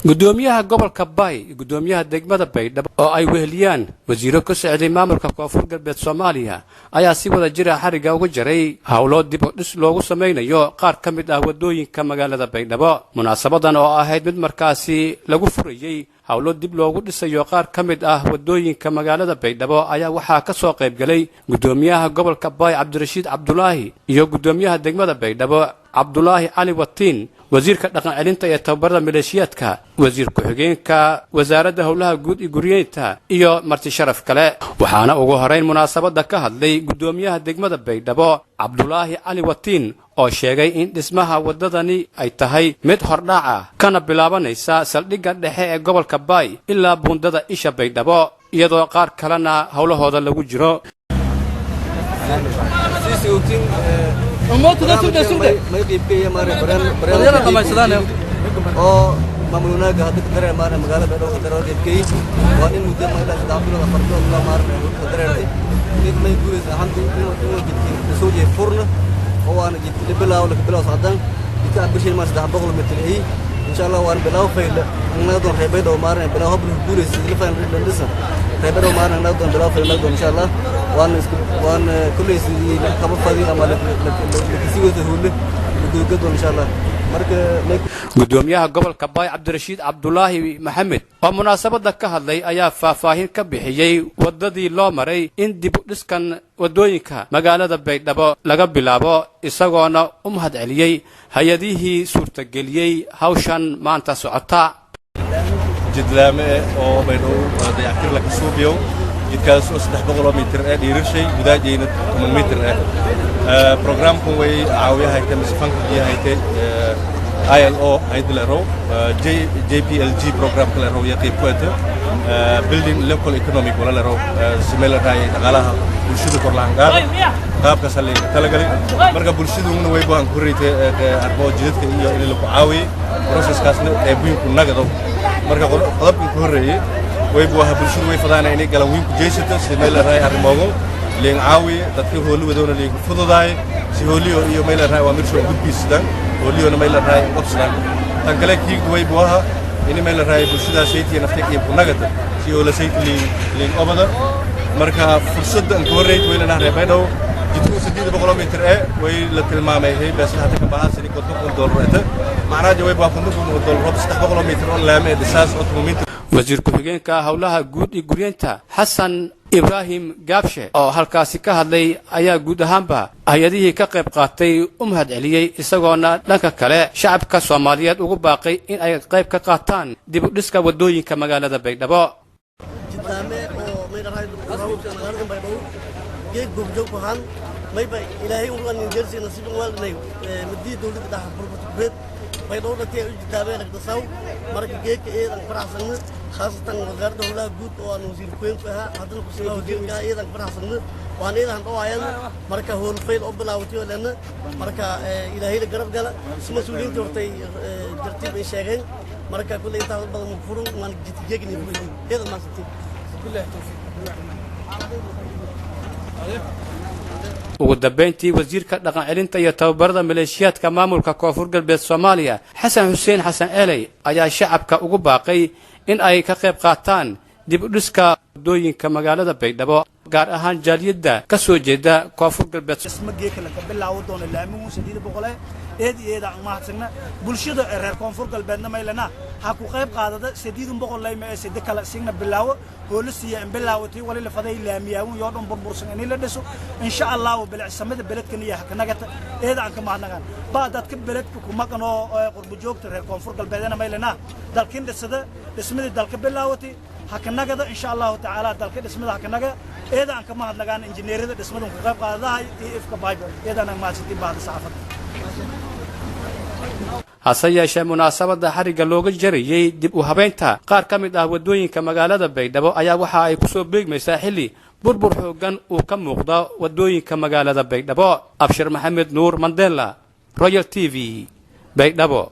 gudoomiyaha gobolka Bay gudoomiyaha degmada Baydhabo oo ay weheliyaan wasiiro ka socday maamulka Koonfur Galbeed Soomaaliya ayaa si wada jir ah xariga uga jaray hawlo dib u dhis loogu sameeyo qaar ka mid ah wadooyinka magaalada Baydhabo munaasabadan oo ahayd mid markaasi lagu furayay hawlo dib loogu dhisayo qaar ka mid ah wadooyinka magaalada Baydhabo ayaa waxaa ka soo qayb galay gudoomiyaha gobolka Bay Cabdirashiid Cabdulaahi iyo gudoomiyaha degmada Baydhabo Cabdulaahi Ali Watiin wasiirka dhaqan celinta ee tababarada maleeshiyaadka wasiir ku-xigeenka wasaaradda howlaha guud iyo guryeynta iyo marti sharaf kale waxaana ugu horeyn munaasabada ka hadlay gudoomiyaha degmada Baydhabo Cabdulaahi Ali Watiin oo sheegay in dhismaha wadadani ay tahay mid hordhac ah kana bilaabanaysa saldhigga dhexe ee gobolka Bay ilaa buundada isha Baydhabo iyadoo qaar kalena howlahooda lagu jiro ummadda dadka sugay ma qeybkay maare barnaamijyada dhamaysadaan oo maamulnaaga hadda dareer maare magaalada Baydhabo dareer qeybkay waa in muddo ma ilaa 3 bilood fardo la maare dareertay mid may guuleys ahantu inuu jidkii soo jeey furna oo aan jidkii bilaaw sadan jidka bishay ma 300 mitir insha Allah waan bilaaw fayl anadoo Baydhabo maare bilaaw hablu guuleys la faan dhisa Baydhabo maare anadoo bilaaw fayl insha Allah waan kulli sidii kama fadhiyo ama la kisiwada hawle gudoomiyaha insha Allah marka gudoomiyaha gobolka Bay Cabdirashiid Cabdulaahi Maxamed oo munaasabada ka hadlay ayaa faahfaahin ka bixiyay wadadii loo maray in dib u dhiskan wadooyinka magaalada Baydhabo laga bilaabo isagoona u mahad celiyay hay'adihii suurtageliyay hawshan maanta socota jidlaame oo Baydhabo dayactir la ka suubiyo jidkaas oo 300 mitir ee dhirishay gudaajeyna 8 mitir programku way caawiyaha ka misfanka yahay ILO haydlero JPLG program kala roo yaqib kuwata building local economic wala lero simela raay dhaqaalaha bulshada kor laangaar qaabka salay talagalay marka bulshaduna way baan ku reeytay arbo jidadka iyo in la ku caawiyo processkaasna ee buinku nagado marka qodobka ku horeeyay way buuha bulshadu way fadaan inay galaan wiinku jeesata simela raay armogo leen caawiyo dadka hooli wadoona leen fududaay si hooliyo iyo meel raay waa mirsho gudbiisdan hooliyoona meel raay qabsadaan tan kale kiig way buuha in meel raay bulshada saytii nafteed ku nagata si oo la saytii leen obada marka fursadan ku horeeyay way la Baydhabo jidku 800 mitir way la tilmaamay hay bas hada ka baahan sidii $100 macnaheedu way baa $100 $300 mitir oo laamay disaas oo mitir wasiir ku-xigeenka howlaha guud iyo guryeynta Xasan Ibrahim Gaabshe oo halkaasi ka hadlay ayaa guud ahaanba hay'adihii ka qayb qaatay u mahad celiyay isagoona dhanka kale shacabka Soomaaliyeed ugu baaqay in ay qayb ka qaataan dib u dhiska wadooyinka magaalada Baydhabo jidlaame oo meelaha magaalada Baydhabo geed gobjoog waxaan mayba ilaahay uu aan jeersi nasiib waalnay madii dawladda dhaxal Baydhabo dadka jidlaame ragdasaw marka geedka eedan faraxsan khaasatan wasaaradda howlaha guud oo aan wasiir ku-xigeenka ahaa haddana ku soo wasiirka eedan faraxsan waan eedan dhawaayana marka howl fayl oo bilaawtay lana marka ilaahay la garab gala mas'uuliyiinta hortay jartib ay sheegeen marka kulli inta badan furun waan jidgeegni eedan ma sabtay billahi tawfiiq ugu dambeyntii wasiirka dhaqan celinta iyo tababarada maleeshiyaadka maamulka Koonfur Galbeed Soomaaliya Xasan Xuseen Xasan Eley ayaa shacabka ugu baaqay in ay ka qayb qaataan dib u dhiska wadooyinka magaalada Baydhabo gaar ahaan jaaliyadda ka soo jeeda Koonfur Galbeed ismageeka la bilaawo doona laamigu 800 eeda mahadsanna bulshada reer Koonfur Galbeedna meelana ha ku qayb qaadada 800 layma ee sidoo kale signa bilaawo boolisiya in bilaawatay wali la faday laamiyaawun yoo dhan burbursan in la dhiso insha Allah bilacsamada beledkan iyo haknagata eeda aan ka mahadnagaan baa dadka beledku kuma qano qurbo joogta reer Koonfur Galbeedna meelana dalkin dhismada dalka bilaawatay haknagada insha Allah ta'ala dalka dhismada haknaga eeda aan ka mahadnagaan injineerada dhismada ku qayb qaadadahay ifka Bible eeda aan mahadsantiin baad saafad hase yeeshee munaasabada xariga looga jarayay dib u habeynta qaar ka mid ah wadooyinka magaalada Baydhabo ayaa waxa ay ku soo beegmaysaa xilli burbur xoogan uu ka muuqdo wadooyinka magaalada Baydhabo Abshir Maxamed Nuur Mandela Royal TV Baydhabo